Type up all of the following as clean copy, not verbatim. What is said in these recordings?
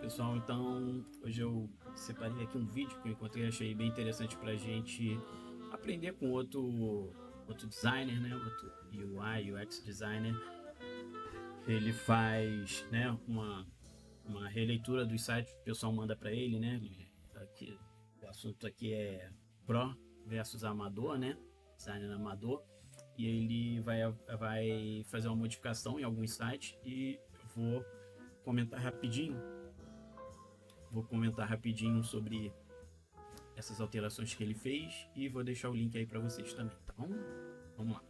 pessoal, então hoje eu separei aqui um vídeo que eu encontrei e achei bem interessante para a gente aprender com outro designer, né? Outro UI, UX designer. Ele faz, né, uma releitura dos sites que o pessoal manda para ele, né? Aqui, o assunto aqui é Pro versus Amador, né? Designer amador. E ele vai fazer uma modificação em alguns sites e eu vou comentar rapidinho. Vou comentar rapidinho sobre essas alterações que ele fez e vou deixar o link aí para vocês também, tá bom? Vamos lá.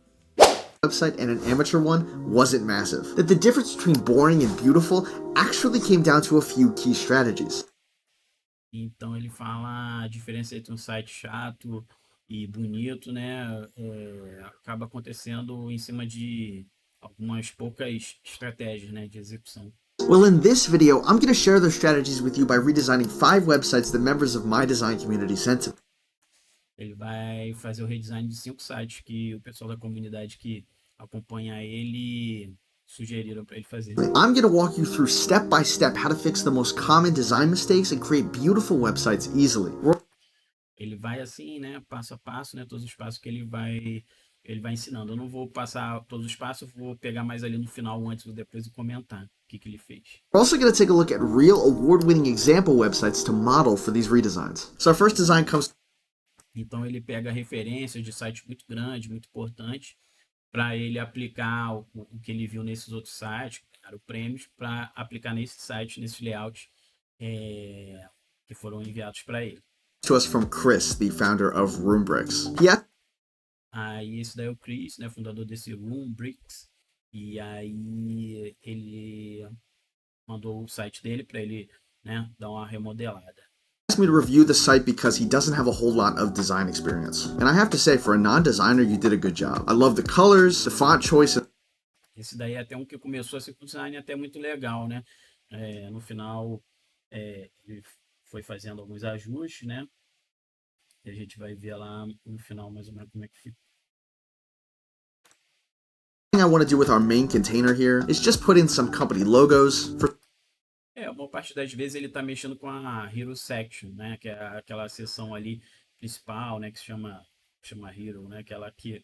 Website and an amateur one wasn't massive. That the difference between boring and beautiful actually came down to a few key strategies. Então ele fala a diferença entre um site chato e bonito, né? Acaba acontecendo em cima de algumas poucas estratégias, né, de execução. Well, in this video, I'm going to share those strategies with you by redesigning 5 websites that members of my design community sent to me. Ele vai fazer o redesign de 5 sites que o pessoal da comunidade que acompanha ele sugeriram para ele fazer. I'm going to walk you through step by step how to fix the most common design mistakes and create beautiful websites easily. Ele vai assim, né, passo a passo, né, todos os passos que ele vai ensinando. Eu não vou passar todos os passos, vou pegar mais ali no final, antes ou depois, e comentar o que ele fez. We're also going to take a look at real award-winning example websites to model for these redesigns. So our first design comes. Então ele pega referências de sites muito grandes, muito importantes, para ele aplicar o que ele viu nesses outros sites, ganharam prêmios, para aplicar nesses sites, nesses layouts que foram enviados para ele. To us from Chris, the founder of Roombricks. Aí esse daí é o Chris, né, fundador desse Roombricks, e aí ele mandou o site dele para ele, né, dar uma remodelada. Asked me to review the site because he doesn't have a whole lot of design experience. And I have to say, for a non-designer, you did a good job. I love the colors, the font choice. Esse daí é até um que começou a ser um design até muito legal, né? No final, ele foi fazendo alguns ajustes, né? E a gente vai ver lá no final mais ou menos como é que fica. The thing I want to do with our main container here is just put in some company logos. A maior parte das vezes ele está mexendo com a Hero Section, né? Que é aquela seção ali principal, né? Que se chama Hero, né? Aquela que,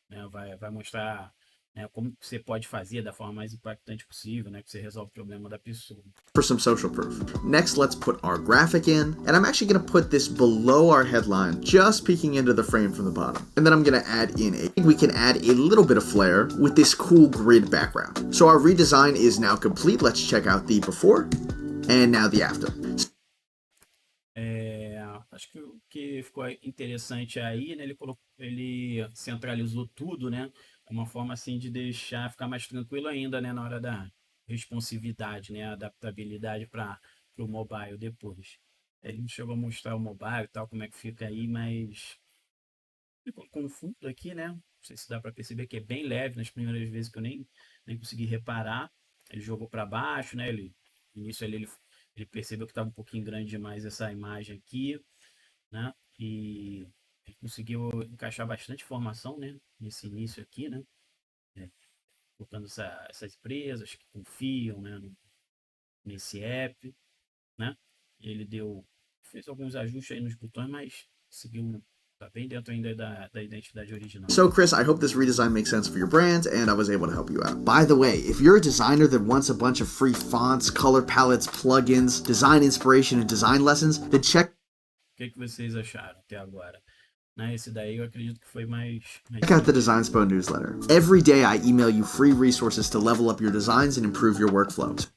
né, vai mostrar, né, como você pode fazer da forma mais impactante possível, né? Que você resolve o problema da pessoa. For some social proof. Next, let's put our graphic in, and I'm actually going to put this below our headline, just peeking into the frame from the bottom. And then I'm going to add in we can add a little bit of flair with this cool grid background. So our redesign is now complete. Let's check out the before and now the after. Acho que o que ficou interessante aí, né? Ele centralizou tudo, né? É uma forma assim de ficar mais tranquilo ainda, né, na hora da responsividade, né, adaptabilidade para o mobile depois. Ele não chegou a mostrar o mobile e tal, como é que fica aí, mas ficou confuso aqui, né? Não sei se dá para perceber que é bem leve nas primeiras vezes que eu nem consegui reparar. Ele jogou para baixo, né? No início ele percebeu que estava um pouquinho grande demais essa imagem aqui, né? E ele conseguiu encaixar bastante informação, né, nesse início aqui, né? Colocando essas empresas que confiam, né, nesse app, né? Ele fez alguns ajustes aí nos botões, mas seguiu, tá bem dentro ainda da identidade original. So Chris, I hope this redesign makes sense for your brand and I was able to help you out. By the way, if you're a designer that wants a bunch of free fonts, color palettes, plugins, design inspiration, and design lessons, then check. O que vocês acharam até agora? Esse daí eu acredito que foi mais... Check out the Designspo newsletter. Every day I email you free resources to level up your designs and improve your workflows.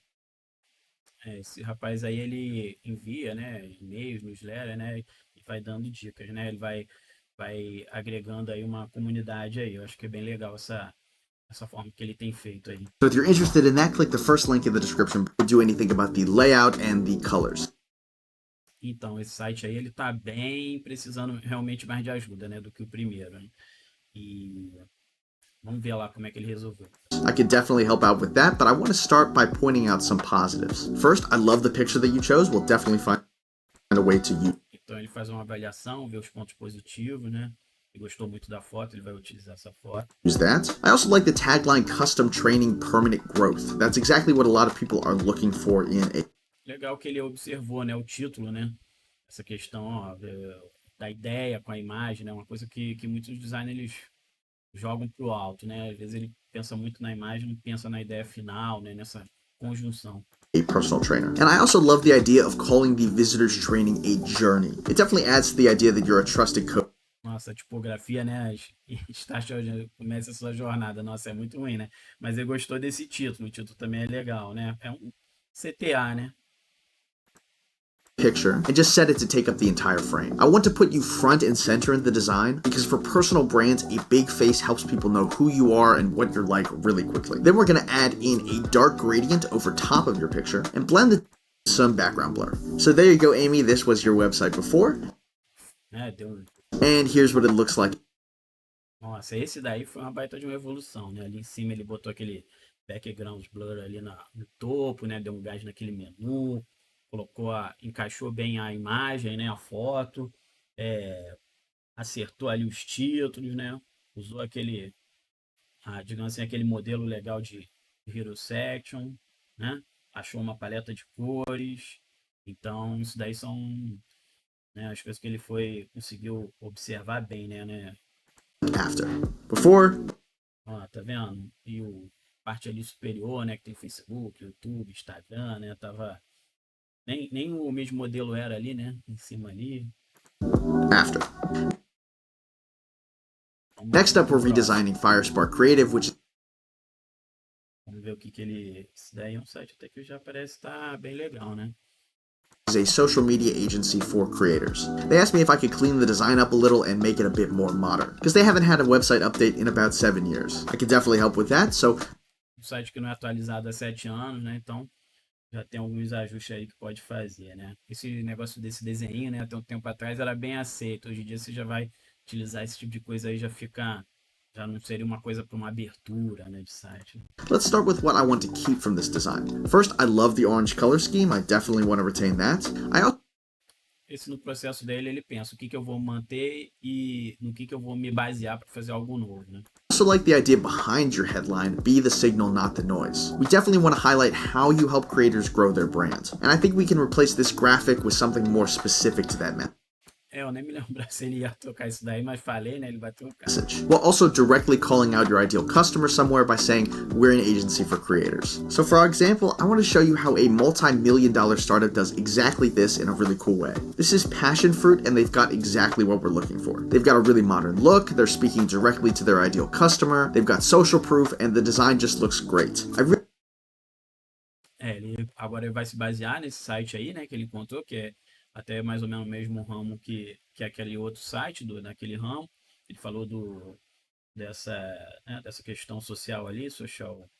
Esse rapaz aí, ele envia, né, e-mails, newsletter, né, e vai dando dicas, né, ele vai agregando aí uma comunidade aí. Eu acho que é bem legal essa forma que ele tem feito aí. So if you're interested in that, click the first link in the description to do anything about the layout and the colors. Então, esse site aí, ele tá bem precisando realmente mais de ajuda, né, do que o primeiro, né? E vamos ver lá como é que ele resolveu. I could definitely help out with that, but I want to start by pointing out some positives. First, I love the picture that you chose. We'll definitely find a way to use. Então, ele faz uma avaliação, vê os pontos positivos, né? Ele gostou muito da foto, ele vai utilizar essa foto. Use that. I also like the tagline custom training permanent growth. That's exactly what a lot of people are looking for in a... legal que ele observou, né, o título, né? Essa questão, ó, da ideia com a imagem, né? Uma coisa que muitos designers jogam pro alto, né? Às vezes ele pensa muito na imagem, não pensa na ideia final, né? Nessa conjunção. A personal trainer. And I also love the idea of calling the visitor's training a journey. It definitely adds to the idea that you're a trusted coach. Nossa, a tipografia, né? Está começa a sua jornada. Nossa, é muito ruim, né? Mas ele gostou desse título. O título também é legal, né? É um CTA, né? Picture and just set it to take up the entire frame. I want to put you front and center in the design because for personal brands, a big face helps people know who you are and what you're like really quickly. Then we're going to add in a dark gradient over top of your picture and blend it with some background blur. So there you go, Amy. This was your website before. And here's what it looks like. Nossa, esse daí foi uma baita de uma evolução, né? Ali em cima ele botou aquele background blur ali no topo, né? Deu um gás naquele menu, encaixou bem a imagem, né? A foto, acertou ali os títulos, né? Usou digamos assim, aquele modelo legal de Hero Section, né? Achou uma paleta de cores. Então, isso daí são, né, as coisas que ele conseguiu observar bem, né? After. Before. Ó, tá vendo? E parte ali superior, né? Que tem Facebook, YouTube, Instagram, né? Nem o mesmo modelo era ali, né? Em cima ali. After. Next up, we're redesigning Firespark Creative, which Vamos ver o que ele... Esse daí é um site até que já parece estar bem legal, né? is a social media agency for creators. They asked me if I could clean the design up a little and make it a bit more modern, because they haven't had a website update in about 7 years. I could definitely help with that, so... Um site que não é atualizado há 7 anos, né? Então, já tem alguns ajustes aí que pode fazer, né? Esse negócio desse desenho, né? Até um tempo atrás era bem aceito. Hoje em dia você já vai utilizar esse tipo de coisa aí, já não seria uma coisa para uma abertura, né, de site. Let's start with what I want to keep from this design. First, I love the orange color scheme. I definitely want to retain that. Esse no processo dele, ele pensa o que eu vou manter e no que eu vou me basear para fazer algo novo, né? Also like the idea behind your headline, be the signal, not the noise. We definitely want to highlight how you help creators grow their brand. And I think we can replace this graphic with something more specific to that message. Eu nem me lembro se ele ia tocar isso daí, mas falei, né? Ele bateu o carro. While also directly calling out your ideal customer somewhere by saying, we're an agency for creators. So for our example, I want to show you how a multi-million-dollar startup does exactly this in a really cool way. This is Passion Fruit, and they've got exactly what we're looking for. They've got a really modern look, they're speaking directly to their ideal customer, they've got social proof, and the design just looks great. Agora ele vai se basear nesse site aí, né, que ele encontrou, que é até mais ou menos o mesmo ramo que aquele outro site naquele ramo. Ele falou dessa questão social ali, social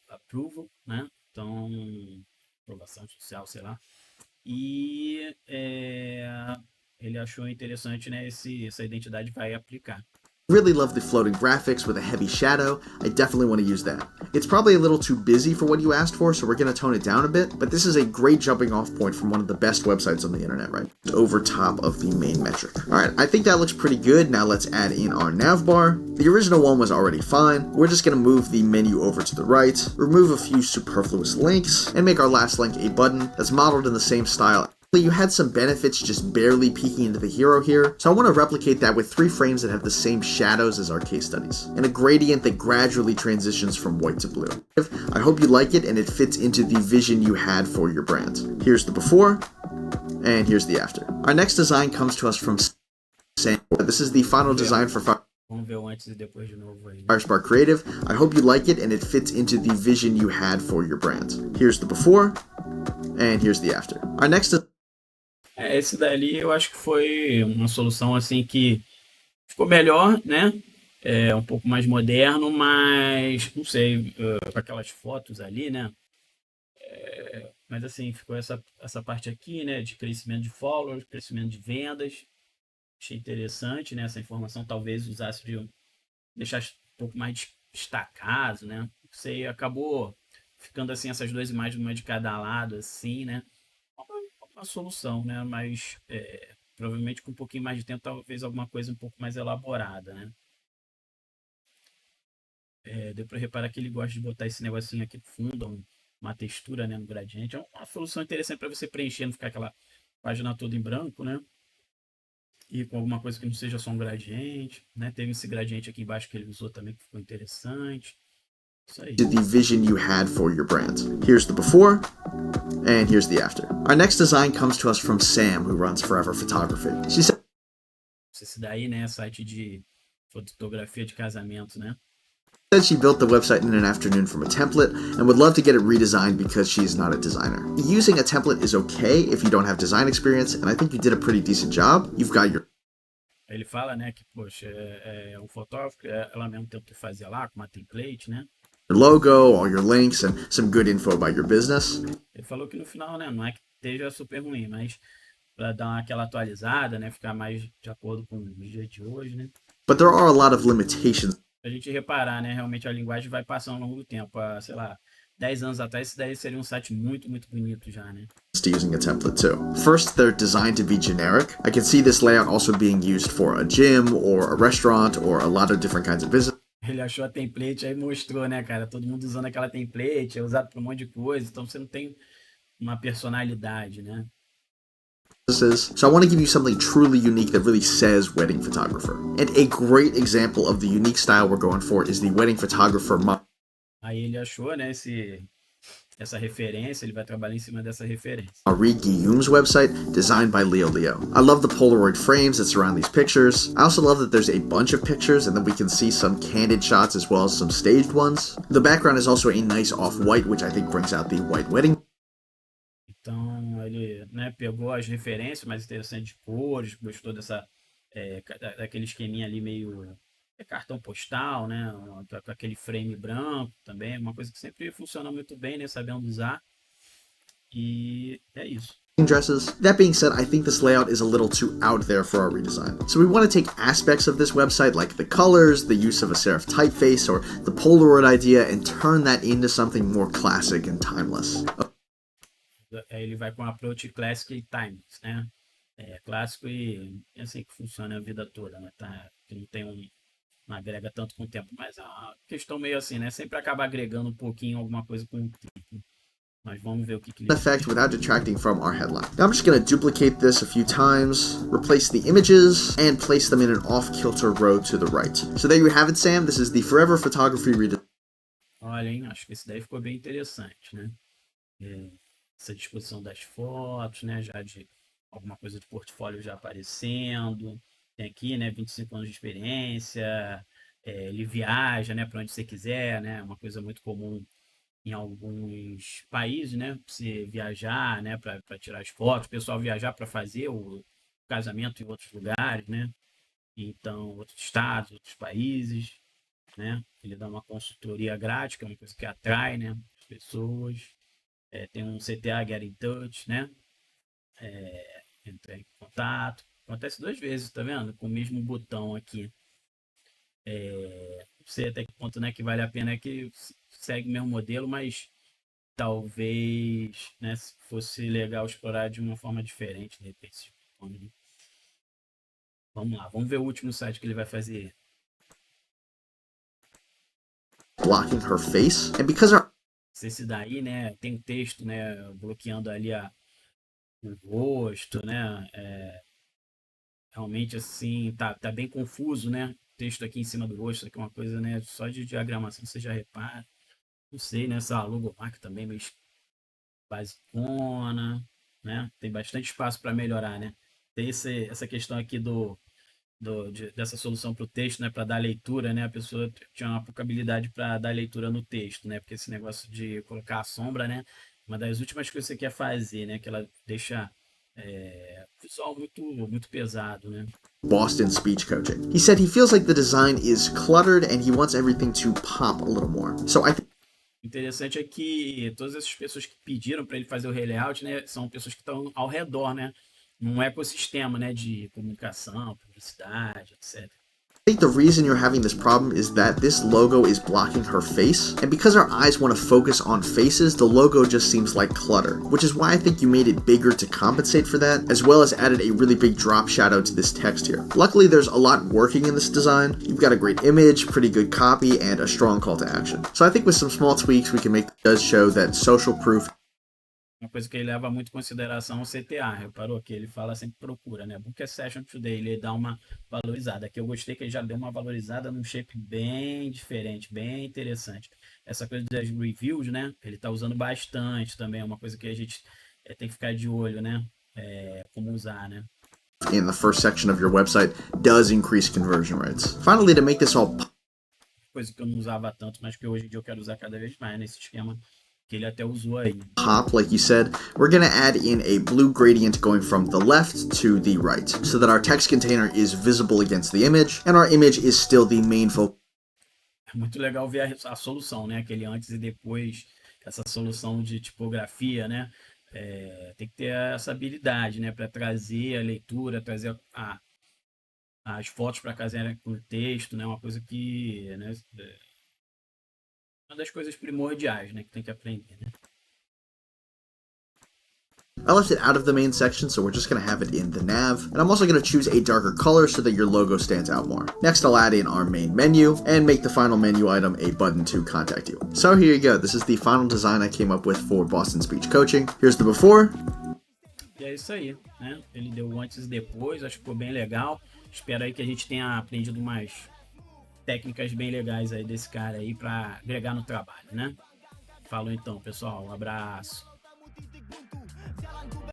approval, né? Então, aprovação social, sei lá. E ele achou interessante, né, essa identidade vai aplicar. Really love the floating graphics with a heavy shadow. I definitely want to use that. It's probably a little too busy for what you asked for, so we're going to tone it down a bit, but this is a great jumping off point from one of the best websites on the internet, right? Over top of the main metric. Alright, I think that looks pretty good. Now let's add in our nav bar. The original one was already fine. We're just going to move the menu over to the right, remove a few superfluous links, and make our last link a button that's modeled in the same style. You had some benefits just barely peeking into the hero here, so I want to replicate that with 3 frames that have the same shadows as our case studies, and a gradient that gradually transitions from white to blue. I hope you like it and it fits into the vision you had for your brand. Here's the before, and here's the after. Our next design comes to us from Sam. This is the final design for Vamos ver o antes e depois de novo aí. Firespark Creative. I hope you like it and it fits into the vision you had for your brand. Here's the before, and here's the after. Our next esse dali eu acho que foi uma solução assim que ficou melhor, né? Um pouco mais moderno, mas não sei, com aquelas fotos ali, né? Mas assim, ficou essa parte aqui, né? De crescimento de followers, crescimento de vendas. Achei interessante, né? Essa informação talvez usasse deixar um pouco mais destacado, né? Não sei, acabou ficando assim essas 2 imagens, uma de cada lado, assim, né? Uma solução, né? Mas provavelmente com um pouquinho mais de tempo, talvez alguma coisa um pouco mais elaborada, né? Deu para reparar que ele gosta de botar esse negocinho aqui no fundo, uma textura, né, no gradiente. É uma solução interessante para você preencher, não ficar aquela página toda em branco, né? E com alguma coisa que não seja só um gradiente, né? Teve esse gradiente aqui embaixo que ele usou também, que ficou interessante. Isso aí. The vision you had for your brand. Here's the before, and here's the after. Our next design comes to us from Sam, who runs Forever Photography. She said Esse daí, né, site de fotografia de casamento, né? she built the website in an afternoon from a template and would love to get it redesigned because she's not a designer. Using a template is okay if you don't have design experience, and I think you did a pretty decent job. You've got your Ele fala, né, que, poxa, um fotógrafo, ela mesmo tentou fazer lá com uma template, né? logo, all your links, and some good info about your business. Ele falou que no final, né, não é que esteja super ruim, mas para dar aquela atualizada, né, ficar mais de acordo com o dia de hoje, né? But there are a lot of limitations A gente reparar, né, realmente a linguagem vai passando ao longo do tempo. Sei lá, 10 anos atrás, esse daí seria um site muito, muito bonito já, né? to using a template too. First, they're designed to be generic. I can see this layout also being used for a gym or a restaurant or a lot of different kinds of business. Ele achou a template, aí mostrou, né, cara? Todo mundo usando aquela template, é usado para um monte de coisa, então você não tem uma personalidade, né? So I want to give you something truly unique that really says wedding photographer. And a great example of the unique style we're going for is the wedding photographer Aí ele achou, né, essa referência, ele vai trabalhar em cima dessa referência. Marie Guillaume's website, designed by Leo Leo. I love the Polaroid frames that surround these pictures. I also love that there's a bunch of pictures and then we can see some candid shots as well as some staged ones. The background is also a nice off-white, which I think brings out the white wedding. Então ele, né, pegou as referências mais interessantes de cores, gostou daquele esqueminha ali meio cartão postal, né, com aquele frame branco também, uma coisa que sempre funciona muito bem, né, sabendo usar. E é isso. Dresses. That being said, I think this layout is a little too out there for our redesign. So we want to take aspects of this website, like the colors, the use of a serif typeface, or the Polaroid idea, and turn that into something more classic and timeless. Ele vai com approach classic e timeless, né? Clássico e é assim que funciona a vida toda, né? Tá? Não tem não agrega tanto com o tempo, mas é uma questão meio assim, né? Sempre acaba agregando um pouquinho alguma coisa com o tempo. Mas vamos ver o que ele... Effect without detracting from our headline. Now I'm just going to duplicate this a few times, replace the images, and place them in an off-kilter row to the right. So there you have it, Sam. This is the Forever Photography redesign. Olha, hein? Acho que esse daí ficou bem interessante, né? Essa disposição das fotos, né? Já de alguma coisa de portfólio já aparecendo. Tem aqui, né? 25 anos de experiência. Ele viaja, né? Para onde você quiser, né? Uma coisa muito comum em alguns países, né? Você viajar, né? Para tirar as fotos. O pessoal viajar para fazer o casamento em outros lugares, né? Então, outros estados, outros países, né? Ele dá uma consultoria grátis, que é uma coisa que atrai, né? As pessoas. Tem um CTA Get in Touch, né? Entrar em contato. Acontece 2 vezes, tá vendo? Com o mesmo botão aqui. Não sei até que ponto, né, que vale a pena, que segue o mesmo modelo, mas talvez, né, fosse legal explorar de uma forma diferente, de repente. Vamos lá, vamos ver o último site que ele vai fazer. Blocking her face, and because our Esse daí, né, tem um texto, né, bloqueando ali o rosto, né, realmente assim, tá bem confuso, né, texto aqui em cima do rosto, aqui é uma coisa, né, só de diagramação você já repara. Não sei, né, essa logomarca também meio basicona, né, tem bastante espaço para melhorar, né. Tem essa questão aqui dessa solução para o texto, né, para dar leitura, né, a pessoa tinha uma pouca habilidade para dar leitura no texto, né, porque esse negócio de colocar a sombra, né, uma das últimas coisas que você quer fazer, né, que ela deixa visual muito pesado, né. Boston speech coaching. He said he feels like the design is cluttered and he wants everything to pop a little more. So I think Interessante é que todas essas pessoas que pediram para ele fazer o layout, né, são pessoas que estão ao redor, né, num ecossistema, né, de comunicação, publicidade, etc. I think the reason you're having this problem is that this logo is blocking her face, and because our eyes want to focus on faces, the logo just seems like clutter, which is why I think you made it bigger to compensate for that, as well as added a really big drop shadow to this text here. Luckily, there's a lot working in this design. You've got a great image, pretty good copy, and a strong call to action. So I think with some small tweaks, we can make it does show that social proof. Uma coisa que ele leva muito em consideração é o CTA, reparou que ele fala sempre procura, né? Book a Session Today, ele dá uma valorizada. Aqui eu gostei que ele já deu uma valorizada num shape bem diferente, bem interessante. Essa coisa das reviews, né? Ele tá usando bastante também, é uma coisa que a gente tem que ficar de olho, né? Como usar, né? In the first section of your website does increase conversion rates. Finally, to make this all coisa que eu não usava tanto, mas que hoje em dia eu quero usar cada vez mais nesse esquema que ele até usou aí. pop, like you said, we're going to add in a blue gradient going from the left to the right, so that our text container is visible against the image, and our image is still the main focus. É muito legal ver a solução, né? Aquele antes e depois, essa solução de tipografia, né? Tem que ter essa habilidade, né? Para trazer a leitura, trazer as fotos para casarem com o texto, né? Uma coisa que, né? Uma das coisas primordiais, né? Que tem que aprender, né? I left it out of the main section, so we're just going to have it in the nav, and I'm also going to choose a darker color so that your logo stands out more. Next, I'll add in our main menu, and make the final menu item a button to contact you. So here you go, this is the final design I came up with for Boston Speech Coaching. Here's the before. E é isso aí, né? Ele deu o antes e depois, acho que ficou bem legal. Espero aí que a gente tenha aprendido umas técnicas bem legais aí desse cara aí para agregar no trabalho, né? Falou então, pessoal, um abraço.